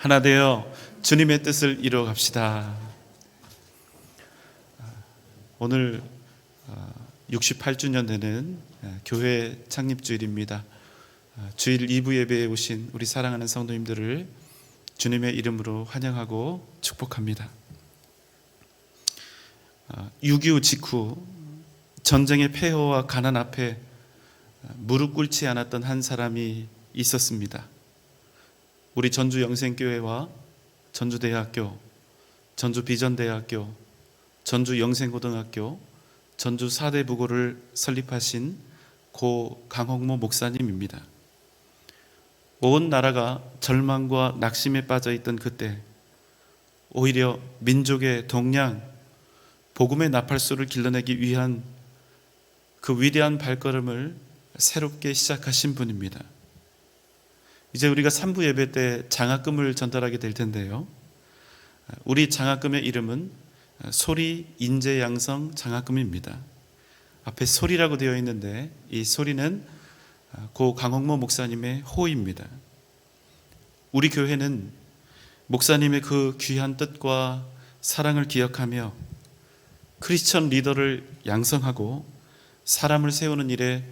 하나 되어 주님의 뜻을 이루어 갑시다. 오늘 68주년 되는 교회 창립주일입니다. 주일 2부 예배에 오신 우리 사랑하는 성도님들을 주님의 이름으로 환영하고 축복합니다. 6.25 직후 전쟁의 폐허와 가난 앞에 무릎 꿇지 않았던 한 사람이 있었습니다. 우리 전주 영생교회와 전주대학교, 전주비전대학교, 전주영생고등학교, 전주 사대부고를 설립하신 고 강홍모 목사님입니다. 온 나라가 절망과 낙심에 빠져있던 그때 오히려 민족의 동량, 복음의 나팔소를 길러내기 위한 그 위대한 발걸음을 새롭게 시작하신 분입니다. 이제 우리가 3부 예배 때 장학금을 전달하게 될 텐데요, 우리 장학금의 이름은 소리 인재 양성 장학금입니다. 앞에 소리라고 되어 있는데 이 소리는 고 강홍모 목사님의 호입니다. 우리 교회는 목사님의 그 귀한 뜻과 사랑을 기억하며 크리스천 리더를 양성하고 사람을 세우는 일에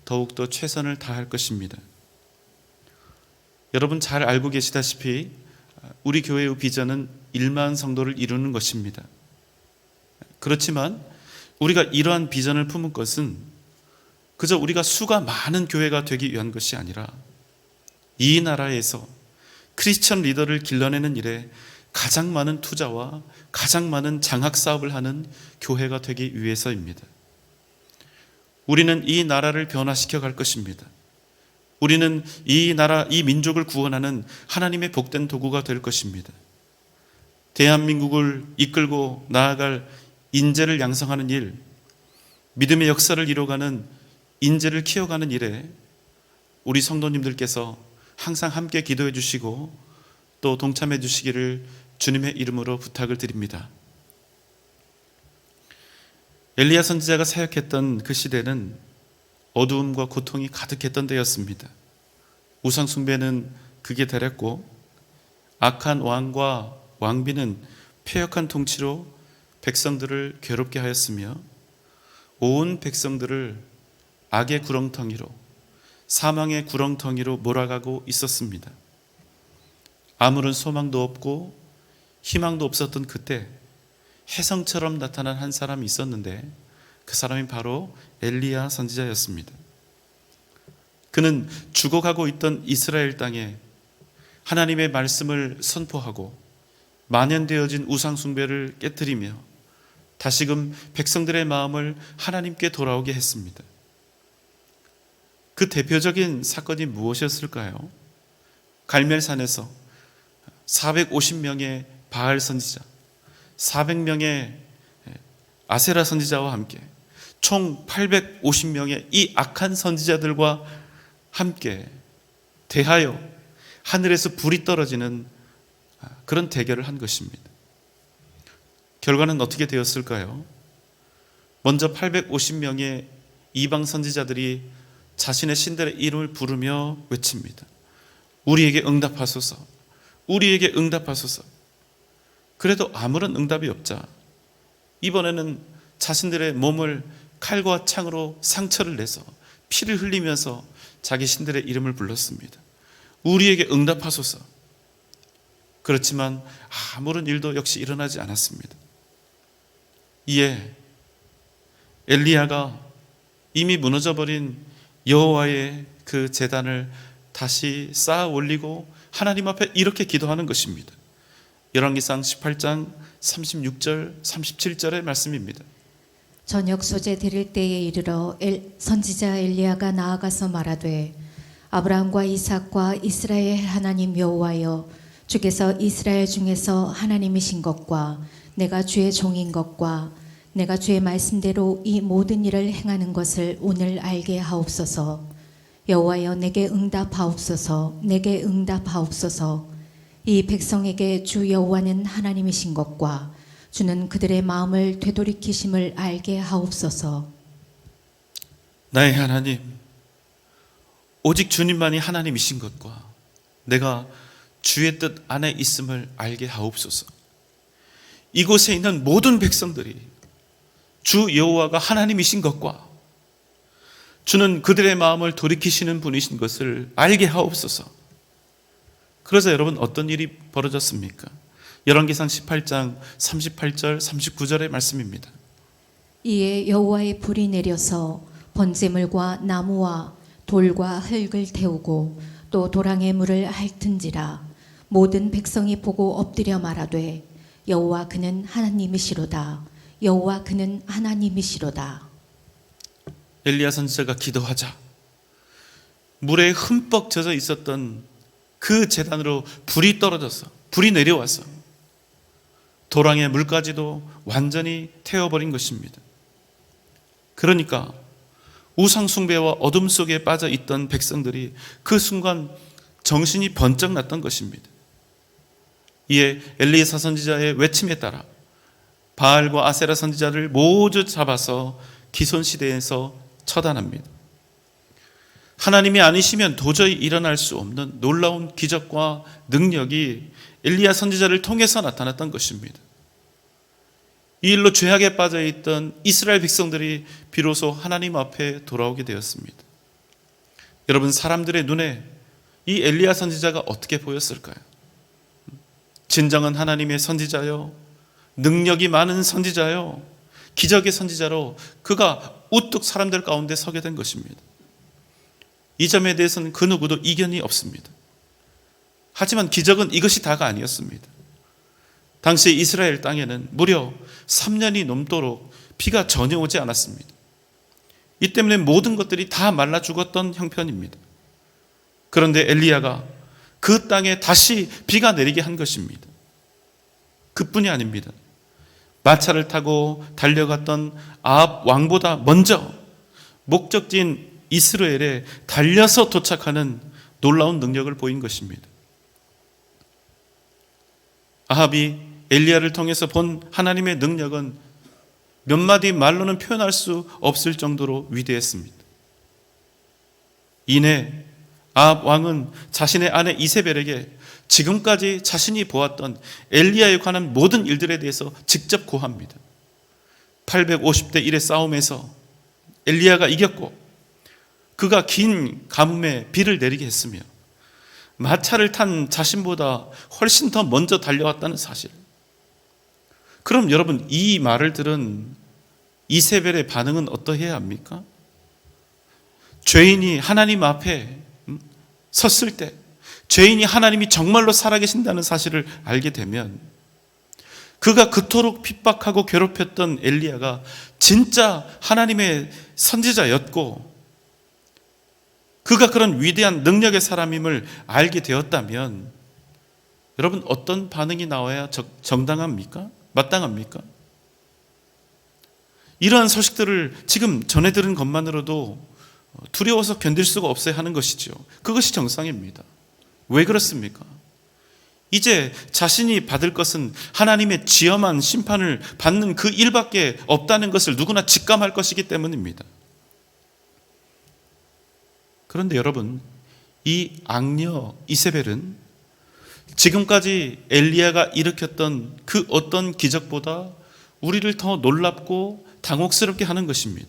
더욱더 최선을 다할 것입니다. 여러분 잘 알고 계시다시피 우리 교회의 비전은 1만 성도를 이루는 것입니다. 그렇지만 우리가 이러한 비전을 품은 것은 그저 우리가 수가 많은 교회가 되기 위한 것이 아니라 이 나라에서 크리스천 리더를 길러내는 일에 가장 많은 투자와 가장 많은 장학 사업을 하는 교회가 되기 위해서입니다. 우리는 이 나라를 변화시켜 갈 것입니다. 우리는 이 나라, 이 민족을 구원하는 하나님의 복된 도구가 될 것입니다. 대한민국을 이끌고 나아갈 인재를 양성하는 일, 믿음의 역사를 이뤄가는 인재를 키워가는 일에 우리 성도님들께서 항상 함께 기도해 주시고 또 동참해 주시기를 주님의 이름으로 부탁을 드립니다. 엘리야 선지자가 사역했던 그 시대는 어두움과 고통이 가득했던 때였습니다. 우상 숭배는 극에 달했고 악한 왕과 왕비는 폐역한 통치로 백성들을 괴롭게 하였으며 온 백성들을 악의 구렁텅이로, 사망의 구렁텅이로 몰아가고 있었습니다. 아무런 소망도 없고 희망도 없었던 그때 혜성처럼 나타난 한 사람이 있었는데 그 사람이 바로 엘리야 선지자였습니다. 그는 죽어가고 있던 이스라엘 땅에 하나님의 말씀을 선포하고 만연되어진 우상 숭배를 깨뜨리며 다시금 백성들의 마음을 하나님께 돌아오게 했습니다. 그 대표적인 사건이 무엇이었을까요? 갈멜산에서 450명의 바알 선지자, 400명의 아세라 선지자와 함께 총 850명의 이 악한 선지자들과 함께 대하여 하늘에서 불이 떨어지는 그런 대결을 한 것입니다. 결과는 어떻게 되었을까요? 먼저 850명의 이방 선지자들이 자신의 신들의 이름을 부르며 외칩니다. 우리에게 응답하소서, 우리에게 응답하소서. 그래도 아무런 응답이 없자 이번에는 자신들의 몸을 칼과 창으로 상처를 내서 피를 흘리면서 자기 신들의 이름을 불렀습니다. 우리에게 응답하소서. 그렇지만 아무런 일도 역시 일어나지 않았습니다. 이에 엘리야가 이미 무너져버린 여호와의 그 제단을 다시 쌓아 올리고 하나님 앞에 이렇게 기도하는 것입니다. 열왕기상 18장 36절 37절의 말씀입니다. 저녁 소재 드릴 때에 이르러 선지자 엘리야가 나아가서 말하되 아브라함과 이삭과 이스라엘 하나님 여호와여, 주께서 이스라엘 중에서 하나님이신 것과 내가 주의 종인 것과 내가 주의 말씀대로 이 모든 일을 행하는 것을 오늘 알게 하옵소서. 여호와여, 내게 응답하옵소서. 내게 응답하옵소서. 이 백성에게 주 여호와는 하나님이신 것과 주는 그들의 마음을 되돌이키심을 알게 하옵소서. 나의 하나님, 오직 주님만이 하나님이신 것과 내가 주의 뜻 안에 있음을 알게 하옵소서. 이곳에 있는 모든 백성들이 주 여호와가 하나님이신 것과 주는 그들의 마음을 돌이키시는 분이신 것을 알게 하옵소서. 그래서 여러분 어떤 일이 벌어졌습니까? 열왕기상 18장 38절 39절의 말씀입니다. 이에 여호와의 불이 내려서 번제물과 나무와 돌과 흙을 태우고 또 도랑의 물을 핥은지라 모든 백성이 보고 엎드려 말하되 여호와 그는 하나님이시로다. 여호와 그는 하나님이시로다. 엘리야 선지자가 기도하자 물에 흠뻑 젖어 있었던 그 제단으로 불이 떨어져서 불이 내려와서 도랑의 물까지도 완전히 태워버린 것입니다. 그러니까 우상 숭배와 어둠 속에 빠져 있던 백성들이 그 순간 정신이 번쩍 났던 것입니다. 이에 엘리사 선지자의 외침에 따라 바알과 아세라 선지자를 모두 잡아서 기손시대에서 처단합니다. 하나님이 아니시면 도저히 일어날 수 없는 놀라운 기적과 능력이 엘리야 선지자를 통해서 나타났던 것입니다. 이 일로 죄악에 빠져 있던 이스라엘 백성들이 비로소 하나님 앞에 돌아오게 되었습니다. 여러분, 사람들의 눈에 이 엘리야 선지자가 어떻게 보였을까요? 진정한 하나님의 선지자요, 능력이 많은 선지자요, 기적의 선지자로 그가 우뚝 사람들 가운데 서게 된 것입니다. 이 점에 대해서는 그 누구도 이견이 없습니다. 하지만 기적은 이것이 다가 아니었습니다. 당시 이스라엘 땅에는 무려 3년이 넘도록 비가 전혀 오지 않았습니다. 이 때문에 모든 것들이 다 말라 죽었던 형편입니다. 그런데 엘리야가 그 땅에 다시 비가 내리게 한 것입니다. 그뿐이 아닙니다. 마차를 타고 달려갔던 아합 왕보다 먼저 목적지인 이스라엘에 달려서 도착하는 놀라운 능력을 보인 것입니다. 아합이 엘리야를 통해서 본 하나님의 능력은 몇 마디 말로는 표현할 수 없을 정도로 위대했습니다. 이내 아합 왕은 자신의 아내 이세벨에게 지금까지 자신이 보았던 엘리야에 관한 모든 일들에 대해서 직접 고합니다. 850대 1의 싸움에서 엘리야가 이겼고 그가 긴 가뭄에 비를 내리게 했으며 마차를 탄 자신보다 훨씬 더 먼저 달려왔다는 사실. 그럼 여러분, 이 말을 들은 이세벨의 반응은 어떠해야 합니까? 죄인이 하나님 앞에 섰을 때, 죄인이 하나님이 정말로 살아계신다는 사실을 알게 되면 그가 그토록 핍박하고 괴롭혔던 엘리야가 진짜 하나님의 선지자였고 그가 그런 위대한 능력의 사람임을 알게 되었다면 여러분, 어떤 반응이 나와야 정당합니까? 마땅합니까? 이러한 소식들을 지금 전해 들은 것만으로도 두려워서 견딜 수가 없어야 하는 것이죠. 그것이 정상입니다. 왜 그렇습니까? 이제 자신이 받을 것은 하나님의 지엄한 심판을 받는 그 일밖에 없다는 것을 누구나 직감할 것이기 때문입니다. 그런데 여러분, 이 악녀 이세벨은 지금까지 엘리야가 일으켰던 그 어떤 기적보다 우리를 더 놀랍고 당혹스럽게 하는 것입니다.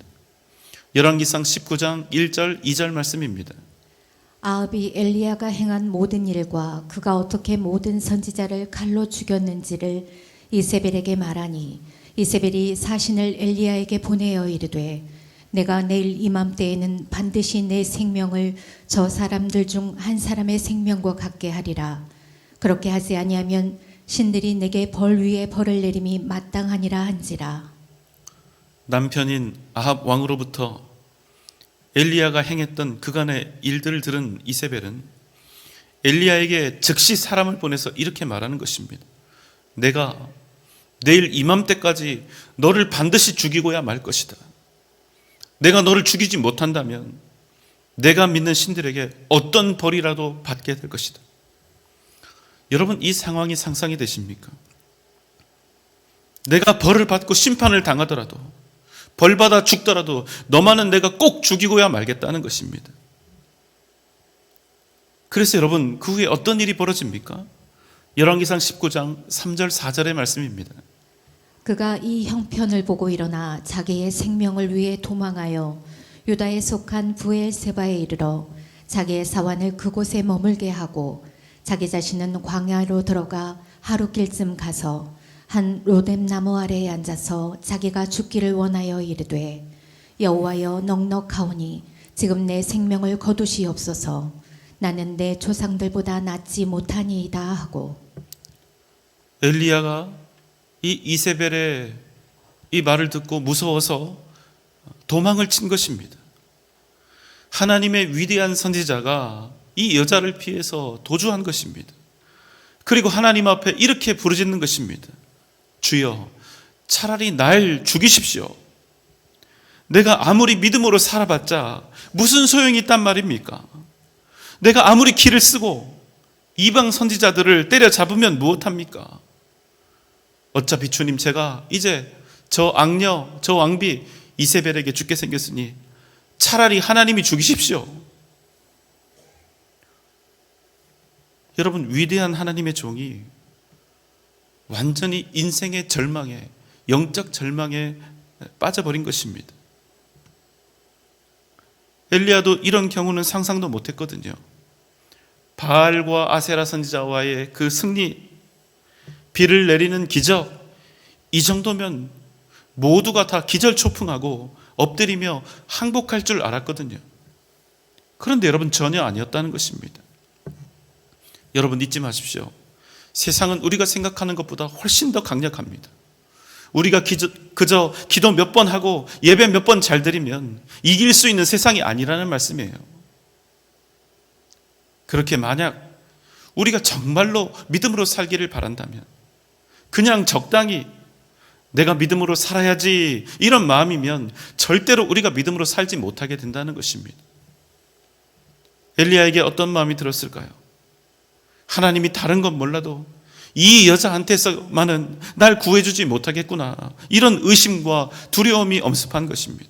열왕기상 19장 1절 2절 말씀입니다. 아합이 엘리야가 행한 모든 일과 그가 어떻게 모든 선지자를 칼로 죽였는지를 이세벨에게 말하니 이세벨이 사신을 엘리야에게 보내어 이르되 내가 내일 이맘때에는 반드시 내 생명을 저 사람들 중 한 사람의 생명과 같게 하리라. 그렇게 하지 아니하면 신들이 내게 벌 위에 벌을 내림이 마땅하니라 한지라. 남편인 아합 왕으로부터 엘리야가 행했던 그간의 일들을 들은 이세벨은 엘리야에게 즉시 사람을 보내서 이렇게 말하는 것입니다. 내가 내일 이맘때까지 너를 반드시 죽이고야 말 것이다. 내가 너를 죽이지 못한다면 내가 믿는 신들에게 어떤 벌이라도 받게 될 것이다. 여러분, 이 상황이 상상이 되십니까? 내가 벌을 받고 심판을 당하더라도, 벌받아 죽더라도 너만은 내가 꼭 죽이고야 말겠다는 것입니다. 그래서 여러분, 그 후에 어떤 일이 벌어집니까? 열왕기상 19장 3절 4절의 말씀입니다. 그가 이 형편을 보고 일어나 자기의 생명을 위해 도망하여 유다에 속한 부엘세바에 이르러 자기의 사환을 그곳에 머물게 하고 자기 자신은 광야로 들어가 하루길쯤 가서 한 로뎀나무 아래에 앉아서 자기가 죽기를 원하여 이르되 여호와여 넉넉하오니 지금 내 생명을 거두시옵소서. 나는 내 조상들보다 낫지 못하니이다 하고. 엘리야가 이 이세벨의 이 말을 듣고 무서워서 도망을 친 것입니다. 하나님의 위대한 선지자가 이 여자를 피해서 도주한 것입니다. 그리고 하나님 앞에 이렇게 부르짖는 것입니다. 주여, 차라리 날 죽이십시오. 내가 아무리 믿음으로 살아봤자 무슨 소용이 있단 말입니까? 내가 아무리 기를 쓰고 이방 선지자들을 때려잡으면 무엇합니까? 어차피 주님, 제가 이제 저 악녀, 저 왕비 이세벨에게 죽게 생겼으니 차라리 하나님이 죽이십시오. 여러분, 위대한 하나님의 종이 완전히 인생의 절망에, 영적 절망에 빠져버린 것입니다. 엘리야도 이런 경우는 상상도 못했거든요. 바알과 아세라 선지자와의 그 승리, 비를 내리는 기적, 이 정도면 모두가 다 기절초풍하고 엎드리며 항복할 줄 알았거든요. 그런데 여러분, 전혀 아니었다는 것입니다. 여러분, 잊지 마십시오. 세상은 우리가 생각하는 것보다 훨씬 더 강력합니다. 우리가 그저 기도 몇 번 하고 예배 몇 번 잘 드리면 이길 수 있는 세상이 아니라는 말씀이에요. 그렇게 만약 우리가 정말로 믿음으로 살기를 바란다면, 그냥 적당히 내가 믿음으로 살아야지 이런 마음이면 절대로 우리가 믿음으로 살지 못하게 된다는 것입니다. 엘리야에게 어떤 마음이 들었을까요? 하나님이 다른 건 몰라도 이 여자한테서만은 날 구해주지 못하겠구나, 이런 의심과 두려움이 엄습한 것입니다.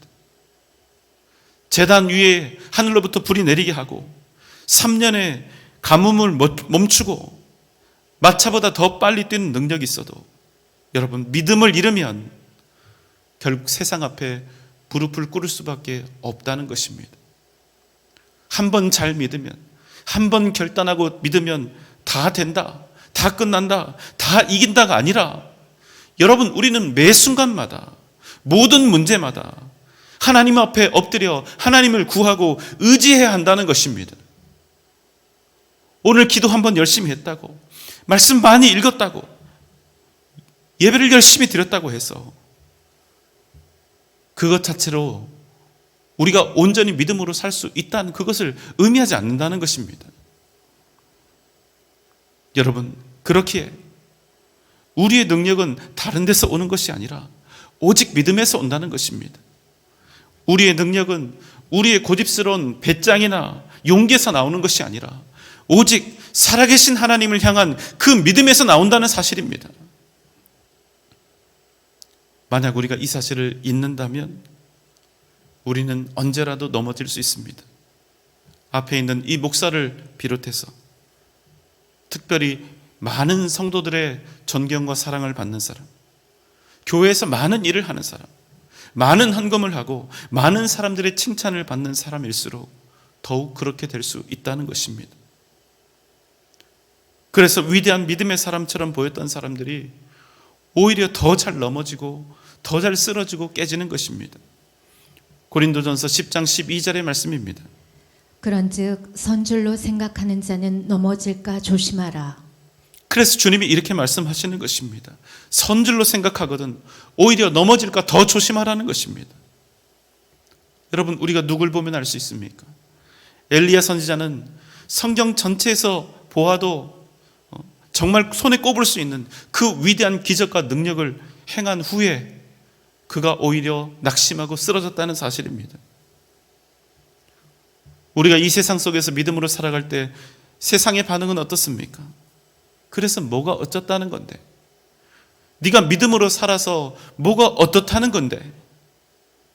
제단 위에 하늘로부터 불이 내리게 하고 3년의 가뭄을 멈추고 마차보다 더 빨리 뛰는 능력이 있어도 여러분, 믿음을 잃으면 결국 세상 앞에 무릎을 꿇을 수밖에 없다는 것입니다. 한 번 잘 믿으면, 한 번 결단하고 믿으면 다 된다, 다 끝난다, 다 이긴다가 아니라, 여러분, 우리는 매 순간마다 모든 문제마다 하나님 앞에 엎드려 하나님을 구하고 의지해야 한다는 것입니다. 오늘 기도 한번 열심히 했다고, 말씀 많이 읽었다고, 예배를 열심히 드렸다고 해서 그것 자체로 우리가 온전히 믿음으로 살 수 있다는 그것을 의미하지 않는다는 것입니다. 여러분, 그렇기에 우리의 능력은 다른 데서 오는 것이 아니라 오직 믿음에서 온다는 것입니다. 우리의 능력은 우리의 고집스러운 배짱이나 용기에서 나오는 것이 아니라 오직 살아계신 하나님을 향한 그 믿음에서 나온다는 사실입니다. 만약 우리가 이 사실을 잊는다면 우리는 언제라도 넘어질 수 있습니다. 앞에 있는 이 목사를 비롯해서 특별히 많은 성도들의 존경과 사랑을 받는 사람, 교회에서 많은 일을 하는 사람, 많은 헌금을 하고 많은 사람들의 칭찬을 받는 사람일수록 더욱 그렇게 될 수 있다는 것입니다. 그래서 위대한 믿음의 사람처럼 보였던 사람들이 오히려 더 잘 넘어지고 더 잘 쓰러지고 깨지는 것입니다. 고린도전서 10장 12절의 말씀입니다. 그런즉 선줄로 생각하는 자는 넘어질까 조심하라. 그래서 주님이 이렇게 말씀하시는 것입니다. 선줄로 생각하거든 오히려 넘어질까 더 조심하라는 것입니다. 여러분, 우리가 누굴 보면 알 수 있습니까? 엘리야 선지자는 성경 전체에서 보아도 정말 손에 꼽을 수 있는 그 위대한 기적과 능력을 행한 후에 그가 오히려 낙심하고 쓰러졌다는 사실입니다. 우리가 이 세상 속에서 믿음으로 살아갈 때 세상의 반응은 어떻습니까? 그래서 뭐가 어쩌다는 건데? 네가 믿음으로 살아서 뭐가 어떻다는 건데?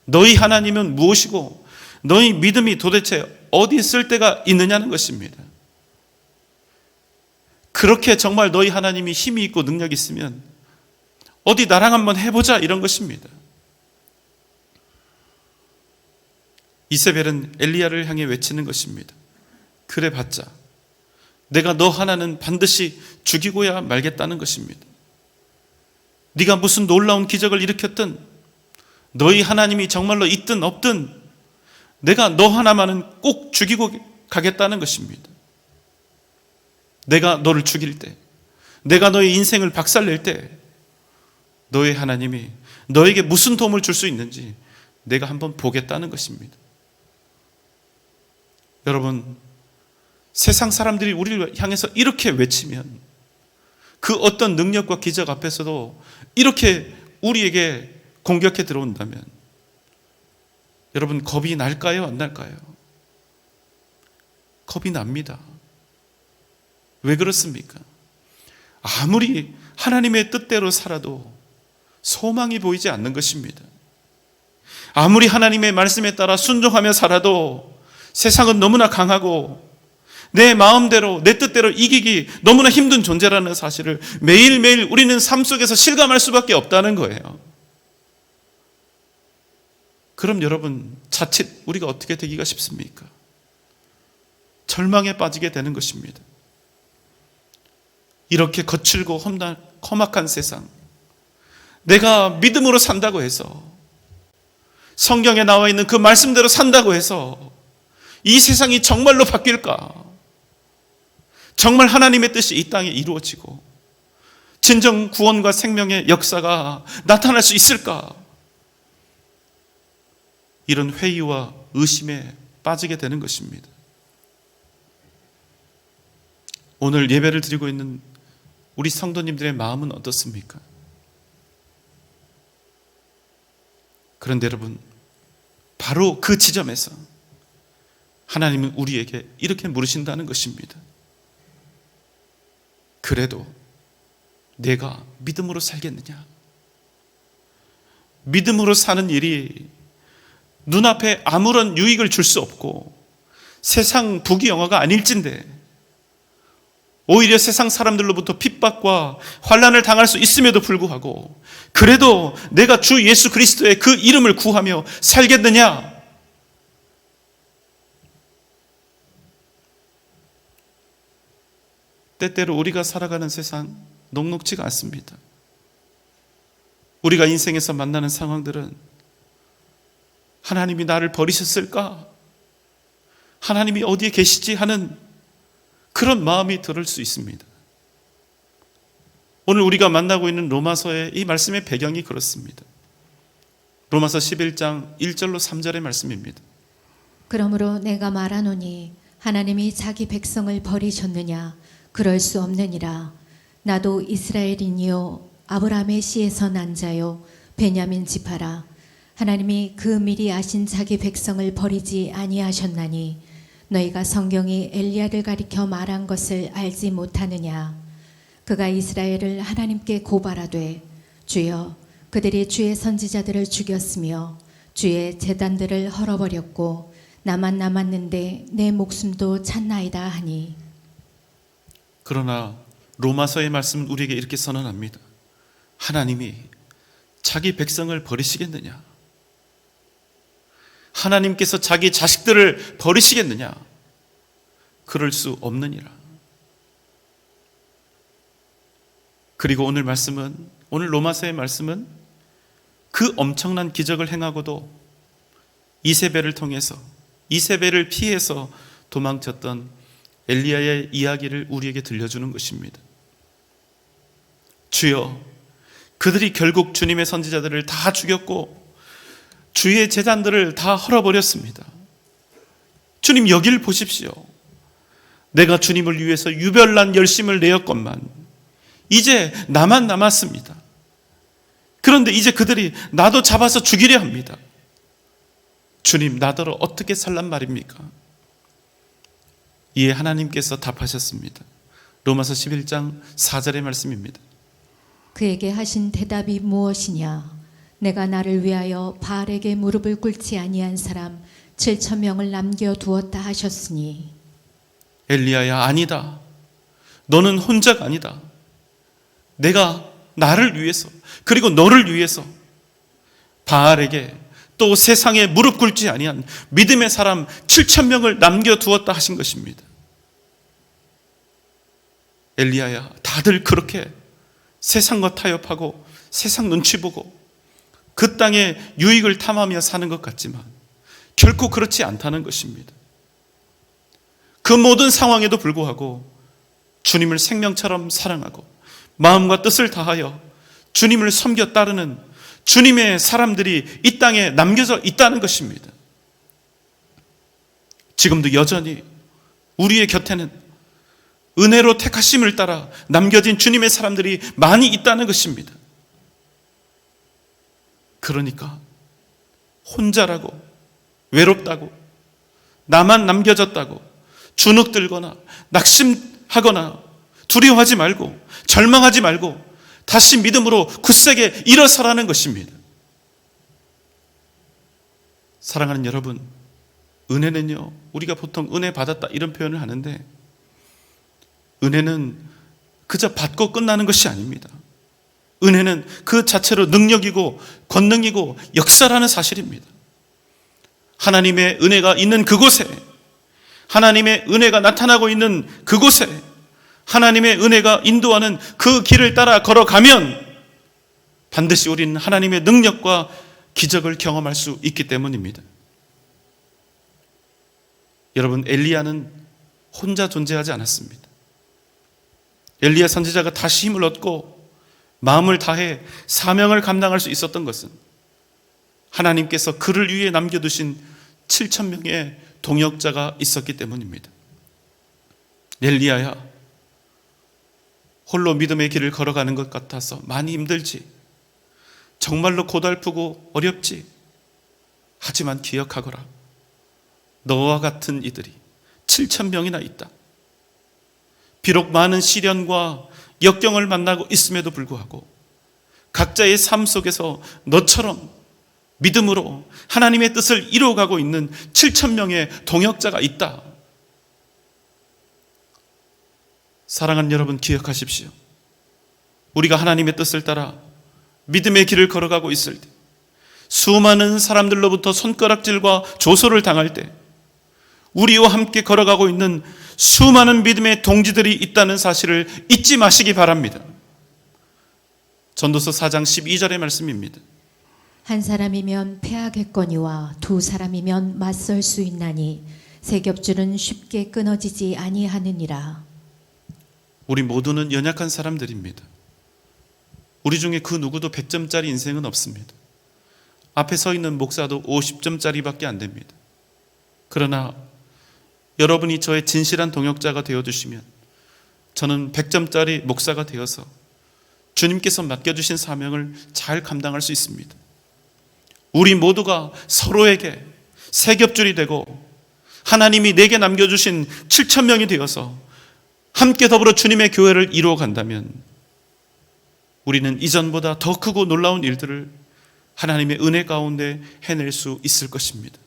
너희 하나님은 무엇이고 너희 믿음이 도대체 어디 쓸 데가 있느냐는 것입니다. 그렇게 정말 너희 하나님이 힘이 있고 능력이 있으면 어디 나랑 한번 해보자, 이런 것입니다. 이세벨은 엘리야를 향해 외치는 것입니다. 그래 봤자 내가 너 하나는 반드시 죽이고야 말겠다는 것입니다. 네가 무슨 놀라운 기적을 일으켰든, 너희 하나님이 정말로 있든 없든 내가 너 하나만은 꼭 죽이고 가겠다는 것입니다. 내가 너를 죽일 때, 내가 너의 인생을 박살낼 때 너의 하나님이 너에게 무슨 도움을 줄 수 있는지 내가 한번 보겠다는 것입니다. 여러분, 세상 사람들이 우리를 향해서 이렇게 외치면, 그 어떤 능력과 기적 앞에서도 이렇게 우리에게 공격해 들어온다면 여러분, 겁이 날까요? 안 날까요? 겁이 납니다. 왜 그렇습니까? 아무리 하나님의 뜻대로 살아도 소망이 보이지 않는 것입니다. 아무리 하나님의 말씀에 따라 순종하며 살아도 세상은 너무나 강하고 내 마음대로, 내 뜻대로 이기기 너무나 힘든 존재라는 사실을 매일매일 우리는 삶 속에서 실감할 수밖에 없다는 거예요. 그럼 여러분, 자칫 우리가 어떻게 되기가 쉽습니까? 절망에 빠지게 되는 것입니다. 이렇게 거칠고 험악한 세상, 내가 믿음으로 산다고 해서, 성경에 나와 있는 그 말씀대로 산다고 해서 이 세상이 정말로 바뀔까? 정말 하나님의 뜻이 이 땅에 이루어지고 진정 구원과 생명의 역사가 나타날 수 있을까? 이런 회의와 의심에 빠지게 되는 것입니다. 오늘 예배를 드리고 있는 우리 성도님들의 마음은 어떻습니까? 그런데 여러분, 바로 그 지점에서 하나님은 우리에게 이렇게 물으신다는 것입니다. 그래도 내가 믿음으로 살겠느냐? 믿음으로 사는 일이 눈앞에 아무런 유익을 줄 수 없고 세상 부귀영화가 아닐진데 오히려 세상 사람들로부터 핍박과 환난을 당할 수 있음에도 불구하고 그래도 내가 주 예수 그리스도의 그 이름을 구하며 살겠느냐? 때때로 우리가 살아가는 세상 녹록지가 않습니다. 우리가 인생에서 만나는 상황들은 하나님이 나를 버리셨을까? 하나님이 어디에 계시지? 하는 그런 마음이 들을 수 있습니다. 오늘 우리가 만나고 있는 로마서의 이 말씀의 배경이 그렇습니다. 로마서 11장 1절로 3절의 말씀입니다. 그러므로 내가 말하노니 하나님이 자기 백성을 버리셨느냐? 그럴 수 없느니라. 나도 이스라엘인이요 아브라함의 씨에서 난 자요 베냐민 지파라. 하나님이 그 미리 아신 자기 백성을 버리지 아니하셨나니 너희가 성경이 엘리야를 가리켜 말한 것을 알지 못하느냐? 그가 이스라엘을 하나님께 고발하되 주여 그들이 주의 선지자들을 죽였으며 주의 제단들을 헐어버렸고 나만 남았는데 내 목숨도 찼나이다 하니. 그러나 로마서의 말씀은 우리에게 이렇게 선언합니다. 하나님이 자기 백성을 버리시겠느냐? 하나님께서 자기 자식들을 버리시겠느냐? 그럴 수 없느니라. 그리고 오늘 로마서의 말씀은 그 엄청난 기적을 행하고도 이세벨을 통해서, 이세벨을 피해서 도망쳤던 엘리야의 이야기를 우리에게 들려주는 것입니다. 주여, 그들이 결국 주님의 선지자들을 다 죽였고 주의 제단들을 다 헐어버렸습니다. 주님, 여기를 보십시오. 내가 주님을 위해서 유별난 열심을 내었건만 이제 나만 남았습니다. 그런데 이제 그들이 나도 잡아서 죽이려 합니다. 주님, 나더러 어떻게 살란 말입니까? 이에 하나님께서 답하셨습니다. 로마서 11장 4절의 말씀입니다. 그에게 하신 대답이 무엇이냐? 내가 나를 위하여 바알에게 무릎을 꿇지 아니한 사람 7,000명을 남겨두었다 하셨으니. 엘리야야, 아니다. 너는 혼자가 아니다. 내가 나를 위해서, 그리고 너를 위해서 바알에게 또 세상에 무릎 꿇지 아니한 믿음의 사람 7,000명을 남겨두었다 하신 것입니다. 엘리야야, 다들 그렇게 세상과 타협하고 세상 눈치 보고 그 땅의 유익을 탐하며 사는 것 같지만 결코 그렇지 않다는 것입니다. 그 모든 상황에도 불구하고 주님을 생명처럼 사랑하고 마음과 뜻을 다하여 주님을 섬겨 따르는 주님의 사람들이 이 땅에 남겨져 있다는 것입니다. 지금도 여전히 우리의 곁에는 은혜로 택하심을 따라 남겨진 주님의 사람들이 많이 있다는 것입니다. 그러니까 혼자라고, 외롭다고, 나만 남겨졌다고 주눅들거나 낙심하거나 두려워하지 말고 절망하지 말고 다시 믿음으로 굳세게 일어서라는 것입니다. 사랑하는 여러분, 은혜는요, 우리가 보통 은혜 받았다 이런 표현을 하는데 은혜는 그저 받고 끝나는 것이 아닙니다. 은혜는 그 자체로 능력이고 권능이고 역사라는 사실입니다. 하나님의 은혜가 있는 그곳에, 하나님의 은혜가 나타나고 있는 그곳에, 하나님의 은혜가 인도하는 그 길을 따라 걸어가면 반드시 우리는 하나님의 능력과 기적을 경험할 수 있기 때문입니다. 여러분, 엘리야는 혼자 존재하지 않았습니다. 엘리야 선지자가 다시 힘을 얻고 마음을 다해 사명을 감당할 수 있었던 것은 하나님께서 그를 위해 남겨두신 7,000명의 동역자가 있었기 때문입니다. 엘리야야, 홀로 믿음의 길을 걸어가는 것 같아서 많이 힘들지, 정말로 고달프고 어렵지. 하지만 기억하거라, 너와 같은 이들이 7,000명이나 있다. 비록 많은 시련과 역경을 만나고 있음에도 불구하고 각자의 삶 속에서 너처럼 믿음으로 하나님의 뜻을 이루어가고 있는 7,000명의 동역자가 있다. 사랑하는 여러분, 기억하십시오. 우리가 하나님의 뜻을 따라 믿음의 길을 걸어가고 있을 때, 수많은 사람들로부터 손가락질과 조소를 당할 때 우리와 함께 걸어가고 있는 수많은 믿음의 동지들이 있다는 사실을 잊지 마시기 바랍니다. 전도서 4장 12절의 말씀입니다. 한 사람이면 패하겠거니와 두 사람이면 맞설 수 있나니 세 겹줄은 쉽게 끊어지지 아니하느니라. 우리 모두는 연약한 사람들입니다. 우리 중에 그 누구도 100점짜리 인생은 없습니다. 앞에 서 있는 목사도 50점짜리밖에 안 됩니다. 그러나 여러분이 저의 진실한 동역자가 되어주시면 저는 100점짜리 목사가 되어서 주님께서 맡겨주신 사명을 잘 감당할 수 있습니다. 우리 모두가 서로에게 세 겹줄이 되고 하나님이 내게 남겨주신 7,000명이 되어서 함께 더불어 주님의 교회를 이루어 간다면 우리는 이전보다 더 크고 놀라운 일들을 하나님의 은혜 가운데 해낼 수 있을 것입니다.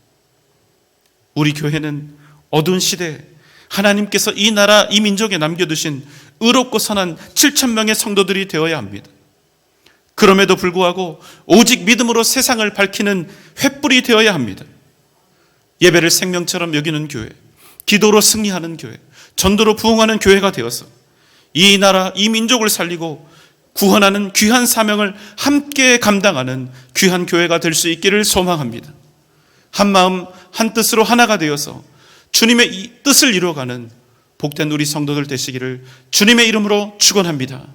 우리 교회는 어두운 시대에 하나님께서 이 나라, 이 민족에 남겨두신 의롭고 선한 7,000명의 성도들이 되어야 합니다. 그럼에도 불구하고 오직 믿음으로 세상을 밝히는 횃불이 되어야 합니다. 예배를 생명처럼 여기는 교회, 기도로 승리하는 교회, 전도로 부흥하는 교회가 되어서 이 나라, 이 민족을 살리고 구원하는 귀한 사명을 함께 감당하는 귀한 교회가 될 수 있기를 소망합니다. 한 마음 한 뜻으로 하나가 되어서 주님의 이 뜻을 이루어가는 복된 우리 성도들 되시기를 주님의 이름으로 축원합니다.